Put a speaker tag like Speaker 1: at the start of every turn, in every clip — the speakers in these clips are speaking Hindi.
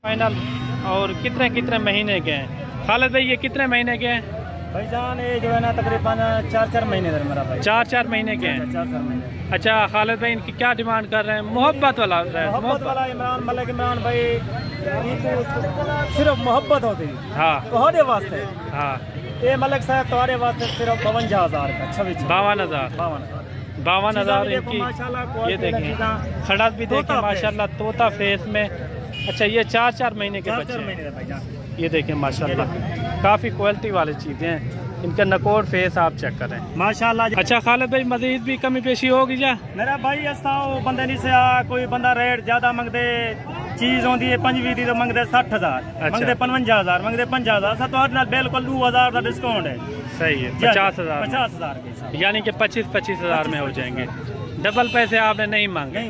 Speaker 1: फाइनल। और कितने कितने महीने के हैं खालिद भाई, ये कितने महीने के हैं
Speaker 2: भाईजान? ये जो है ना तकरीबन 4-4 महीने मेरा भाई।
Speaker 1: 4-4 महीने के हैं।
Speaker 2: 4-4 महीने।
Speaker 1: अच्छा खालिद भाई, इनकी क्या डिमांड कर रहे हैं? मोहब्बत वाला
Speaker 2: मोहब्बत वाला इमरान, मलिक इमरान भाई, सिर्फ मोहब्बत होती है।
Speaker 1: हाँ
Speaker 2: तुम्हारे वास्ते।
Speaker 1: हाँ
Speaker 2: ये मलिक साहब तुम्हारे वास्ते सिर्फ 52,000 का।
Speaker 1: 52,000 इनकी। ये देखें खड़ास भी देखें माशाल्लाह, तोता फेस में। अच्छा ये 4-4 महीने के बच्चे हैं। ये देखें माशाल्लाह, काफ़ी क्वालिटी वाली चीज़ें हैं। इनका नकोर फेस आप चेक करें माशाल्लाह। अच्छा खालिद भाई, मजीद भी कमी पेशी होगी क्या?
Speaker 2: मेरा भाई ऐसा बंदे नहीं से कोई बंदा रेट ज्यादा मंगते, चीज होती है 25 दी तो मंगते 60,000, मंगते 55,000, मंगते 50,000। तो बिल्कुल 2,000 का डिस्काउंट है।
Speaker 1: सही है, 50,000
Speaker 2: 50,000
Speaker 1: यानी कि 25,000 में हो जाएंगे। डबल पैसे आपने नहीं मांगे,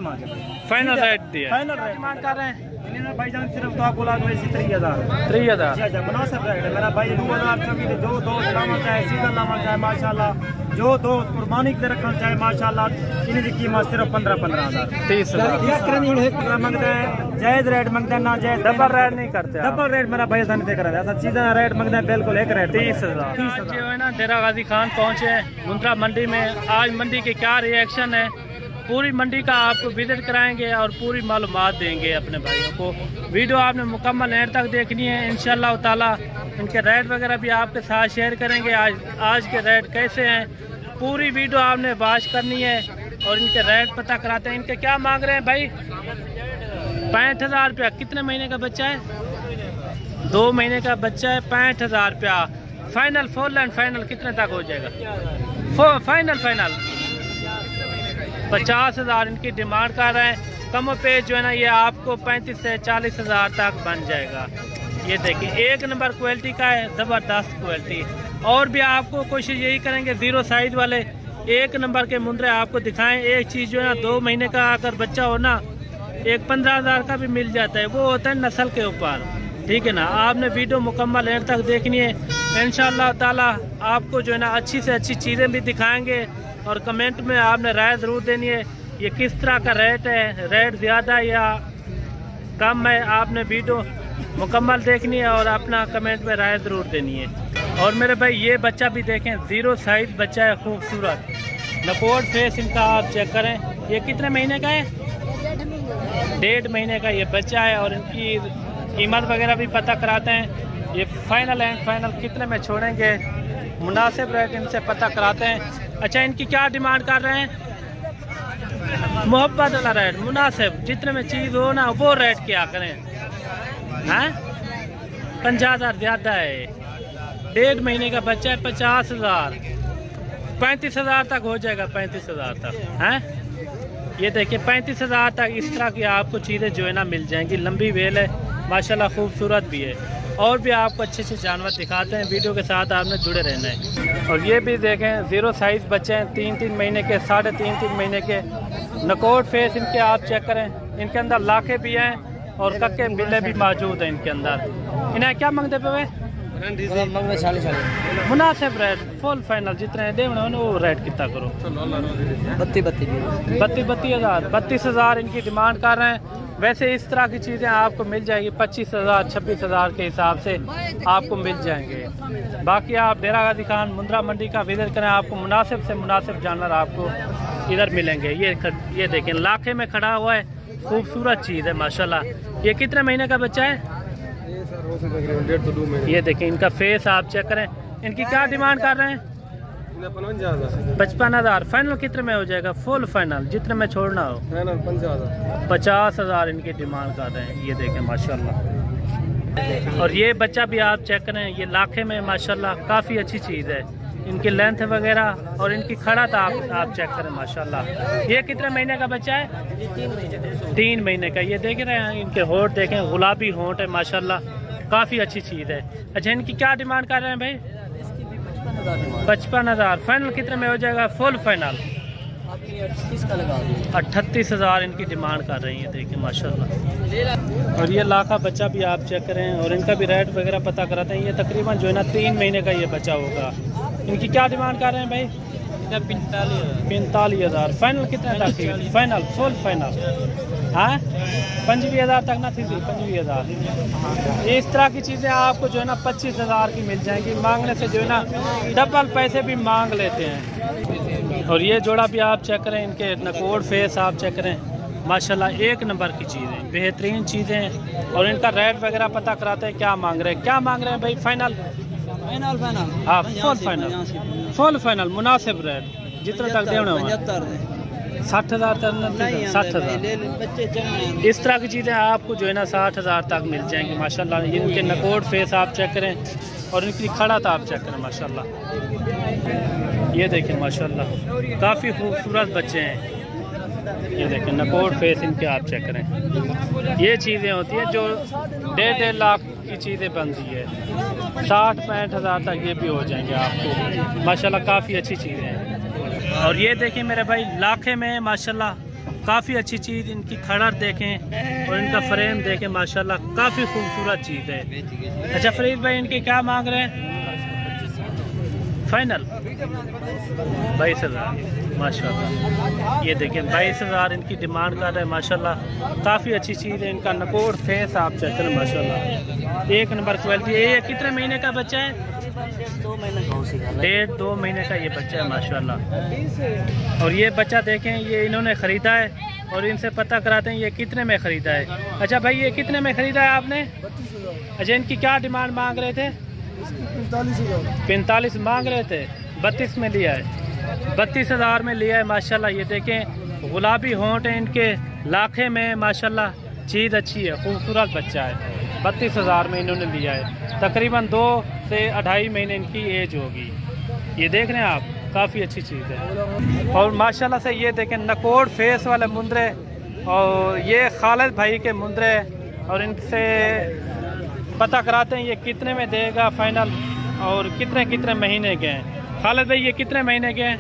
Speaker 1: फाइनल रेट दिया।
Speaker 2: फाइनल रेट मांग कर रहे हैं भाईजान, सिर्फ तो आपको लाख 3,000।
Speaker 1: 3,000
Speaker 2: मुनासिब रेट है मेरा भाई। 2,000 जो दोस्त लाना चाहे, सीजन लाना चाहे माशाल्लाह, जो दोस्त कुर्बानी के रखना चाहे माशाल्लाह, इनकी कीमत सिर्फ 15,000 30,000 मंगते हैं। जायज रेट मंगते हैं ना, जायज
Speaker 1: डबल रेट नहीं करते।
Speaker 2: डबल रेट मेरा भाई सन से कर ऐसा चीजें रेट मंगते हैं बिल्कुल एक रेट
Speaker 1: 30,000। जो है ना डेरा गाजी खान पहुँचे हैं मुंद्रा मंडी में। आज मंडी के क्या रिएक्शन है, पूरी मंडी का आपको विजिट कराएंगे और पूरी मालूमात देंगे अपने भाइयों को। वीडियो आपने मुकम्मल एंड तक देखनी है इंशाल्लाह ताला। इनके रेट वगैरह भी आपके साथ शेयर करेंगे, आज के रेट कैसे हैं, पूरी वीडियो आपने वॉच करनी है और इनके रेट पता कराते हैं। इनके क्या मांग रहे हैं भाई? 65,000 रुपया। कितने महीने का बच्चा है? 2 महीने का बच्चा है। 65,000 रुपया फाइनल, फुल एंड फाइनल कितने तक हो जाएगा? फाइनल 50,000 इनकी डिमांड कर रहे हैं। कम पे जो है ना ये आपको 35 से 40,000 तक बन जाएगा। ये देखिए एक नंबर क्वालिटी का है, ज़बरदस्त क्वालिटी। और भी आपको कोशिश यही करेंगे 0 साइज वाले एक नंबर के मुंद्रे आपको दिखाएं। एक चीज़ जो है ना 2 महीने का अगर बच्चा हो ना, एक 15,000 का भी मिल जाता है, वो होता है नस्ल के ऊपर। ठीक है ना, आपने वीडियो मुकम्मल एंड तक देखनी है। इंशाल्लाह ताला आपको जो है ना अच्छी से अच्छी चीज़ें भी दिखाएंगे और कमेंट में आपने राय ज़रूर देनी है ये किस तरह का रेट है, रेट ज़्यादा या कम है। आपने वीडियो मुकम्मल देखनी है और अपना कमेंट में राय ज़रूर देनी है। और मेरे भाई ये बच्चा भी देखें, 0 साइज बच्चा है, खूबसूरत नकोर फेस इनका आप चेक करें। ये कितने महीने का है? 1.5 महीने का ये बच्चा है। और इनकी कीमत वगैरह भी पता कराते हैं। ये फाइनल एंड फाइनल कितने में छोड़ेंगे, मुनासिब रेट इनसे पता कराते हैं। अच्छा इनकी क्या डिमांड कर रहे हैं? मोहब्बत वाला रेट, मुनासिब, जितने में चीज़ हो ना वो रेट क्या करें। हैं 50,000 ज़्यादा है। 1.5 महीने का बच्चा है। 50,000, 35,000 तक हो जाएगा। 35,000 तक हैं। ये देखिए 35,000 तक इस तरह की आपको चीज़ें जो है ना मिल जाएंगी। लंबी वेल है माशाल्लाह, खूबसूरत भी है। और भी आपको अच्छे अच्छे जानवर दिखाते हैं, वीडियो के साथ आपने जुड़े रहना है। और ये भी देखें 0 साइज बच्चे हैं, 3-3 महीने के, 3.5 महीने के। नकोर फेस इनके आप चेक करें। इनके अंदर लाखे भी हैं और कक्के बिल्ले भी मौजूद हैं इनके अंदर। इन्हें क्या मांगते पे? मुनासिब रेट, फुल फाइनल जितने दे वो रेट कितना करो? 32,000 32,000 इनकी डिमांड कर रहे हैं। वैसे इस तरह की चीज़ें आपको मिल जाएगी 25,000 26,000 के हिसाब से आपको मिल जाएंगे। बाकी आप डेरा गाजी खान मुंद्रा मंडी का विजिट करें, आपको मुनासिब से मुनासिब जानवर आपको इधर मिलेंगे। ये देखें लाखे में खड़ा हुआ है, खूबसूरत चीज़ है माशाल्लाह। ये कितने महीने का बच्चा है? ये देखें इनका फेस आप चेक करें। इनकी क्या डिमांड कर रहे हैं? 55,000। फाइनल कितने में हो जाएगा? फुल फाइनल जितने में छोड़ना हो। 50,000 इनकी डिमांड कर रहे हैं। ये देखें माशाल्लाह। और ये बच्चा भी आप चेक करें, ये लाखे में माशाल्लाह, काफ़ी अच्छी चीज़ है। इनकी लेंथ वगैरह और इनकी खड़ा था आप चेक करें माशाल्लाह। ये कितने महीने का बच्चा है? 3 महीने का। ये देख रहे हैं इनके होंठ देखें, गुलाबी होंठ है माशाल्लाह, काफ़ी अच्छी चीज़ है। अच्छा इनकी क्या डिमांड कर रहे हैं भाई? 55,000। फाइनल कितने में हो जाएगा? फुल फाइनल 38,000 इनकी डिमांड कर रही है। देखिए माशाल्लाह। और ये लाखा बच्चा भी आप चेक करें और इनका भी रेट वगैरह पता कराते हैं। ये तकरीबन जो है ना 3 महीने का ये बच्चा होगा। इनकी क्या डिमांड कर रहे हैं भाई? 45,000। फाइनल कितने तक? फाइनल फुल फाइनल हाँ 25,000 तक ना थी 25,000। इस तरह की चीज़ें आपको जो है ना 25,000 की मिल जाएंगी। मांगने से जो है ना डबल पैसे भी मांग लेते हैं। और ये जोड़ा भी आप चेक करें, इनके नकोड़ फेस आप चेक करें, माशाल्लाह एक नंबर की चीज़ें, बेहतरीन चीज़ें। और इनका रेट वगैरह पता कराते हैं क्या मांग रहे हैं, क्या मांग रहे हैं भाई? फाइनल हाँ फुल फाइनल मुनासिब रेट जितना तक देना 60,000 तक 60,000। इस तरह की चीज़ें आपको जो है ना 60,000 तक मिल जाएंगी माशाल्लाह। इनके नकोड़ फेस आप चेक करें और इनकी खड़ा था आप चेक करें माशाल्लाह। ये देखें माशाल्लाह काफ़ी खूबसूरत बच्चे हैं। ये देखें नकोड़ फेस इनके आप चेक करें। ये चीज़ें होती हैं जो 1.5 लाख की चीज़ें बनती है, 60-65 हज़ार तक ये भी हो जाएंगे आपको माशाल्लाह। काफ़ी अच्छी चीज़ें हैं। और ये देखें मेरे भाई लाखे में माशाल्लाह काफ़ी अच्छी चीज़। इनकी खड़र देखें और इनका फ्रेम देखें माशाल्लाह काफ़ी खूबसूरत चीज़ है। अच्छा फरीद भाई इनके क्या मांग रहे हैं? फाइनल 22,000 माशाल्लाह। ये देखें 22,000 इनकी डिमांड कर रहे हैं माशाल्लाह। काफ़ी अच्छी चीज़ है। इनका नकोड़ फेस आप चेक करें माशाल्लाह, एक नंबर क्वालिटी। ये कितने महीने का बच्चा है? 1.5-2 महीने का ये बच्चा है माशाल्लाह। और ये बच्चा देखें ये इन्होंने ख़रीदा है और इनसे पता कराते हैं ये कितने में ख़रीदा है। अच्छा भाई ये कितने में ख़रीदा है आपने? अच्छा इनकी क्या डिमांड मांग रहे थे? 45 मांग रहे थे, 32 में लिया है, 32,000 में लिया है माशाल्लाह। ये देखें गुलाबी होंठ है इनके, लाखे में माशाल्लाह चीज़ अच्छी है, खूबसूरत बच्चा है। 32,000 में इन्होंने लिया है। तकरीबन 2 से 2.5 महीने इनकी एज होगी। ये देख रहे हैं आप काफ़ी अच्छी चीज़ है। और माशाल्लाह से ये देखें नकोड़ फेस वाले मुंदरे, और ये खालिद भाई के मुंदरे। और इनसे पता कराते हैं ये कितने में देगा फाइनल और कितने कितने महीने के हैं। खालिद भाई ये कितने महीने के हैं?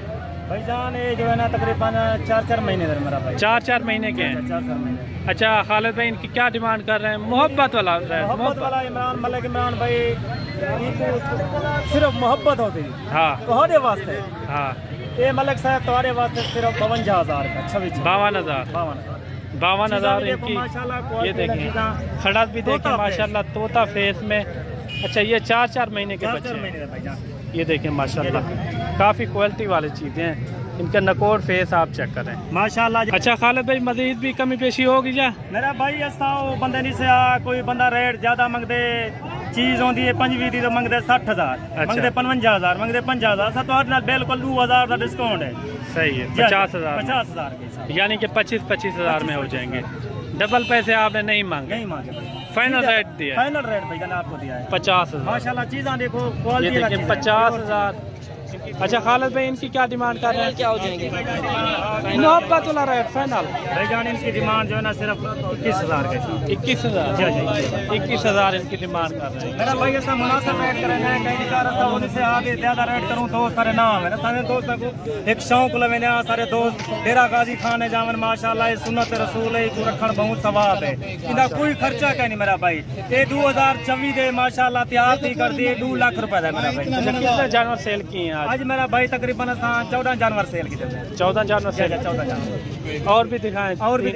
Speaker 2: भाईजान ये जो है ना तकरीबन 4-4 महीने मेरा भाई।
Speaker 1: 4-4 महीने के हैं।
Speaker 2: 4-4 महीने।
Speaker 1: अच्छा खालिद भाई इनकी क्या डिमांड कर रहे हैं? मोहब्बत वाला
Speaker 2: मोहब्बत वाला इमरान मलिक इमरान भाई सिर्फ मोहब्बत होती है।
Speaker 1: हाँ
Speaker 2: तुम्हारे वास्ते।
Speaker 1: हाँ
Speaker 2: ये मलिक साहब तुम्हारे वास्ते सिर्फ 52,000 का
Speaker 1: 52,000 इनकी। ये देखें खड़ा भी देखें माशाल्लाह तोता फेस में। अच्छा ये 4-4 महीने के बच्चे हैं। ये देखें माशाल्लाह काफ़ी क्वालिटी वाली चीज़ें हैं। इनका नकोड़ फेस आप चेक करें माशाल्लाह। अच्छा खालिद भाई मजीद भी कमी पेशी होगी क्या?
Speaker 2: मेरा भाई ऐसा बंदे नहीं से आ कोई बंदा रेट ज्यादा मंगदे चीज होती है 25 दी तो मंगदे 60,000 मंगदे 55,000 मंगदे 50,000 तो हर बिल्कुल 2,000 का डिस्काउंट है।
Speaker 1: सही है 50,000 यानी कि 25,000 में हो जाएंगे। डबल पैसे आपने नहीं मांगे? फाइनल रेट दिया? फाइनल रेट भैया आपको दिया है 50,000 माशाल्लाह। चीज़ देखो क्वालिटी 50,000। अच्छा खालिद भाई इनकी क्या डिमांड कर रहे हैं? क्या हो जाएंगे? मोहब्बत वाला रेट फाइनल
Speaker 2: भाईजान इनकी डिमांड जो है ना सिर्फ 21,000 के।
Speaker 1: 21,000 21,000 इनकी डिमांड कर रहे हैं।
Speaker 2: मेरा भाई ऐसा मुनासिब रेट करेंगे कहीं का होने से आगे ज्यादा रेट करूँ तो सारे नाम है सारे दोस्तों को एक शौक लवे सारे दोस्त डेरा गाजी खाने जावन माशाल्लाह सुन्नत रसूल है को रखन बहुत सवाब है। इनका कोई खर्चा का नहीं मेरा भाई। ये 2024 दे माशाल्लाह तैयार थी कर दिए 2 लाख रुपए है मेरा भाई।
Speaker 1: कितने जानवर सेल किए हैं
Speaker 2: आज मेरा भाई? तकरीबन 14 जानवर सेल की।
Speaker 1: 14 जानवर सेल।
Speaker 2: 14 जानवर
Speaker 1: और भी दिखाएं और भी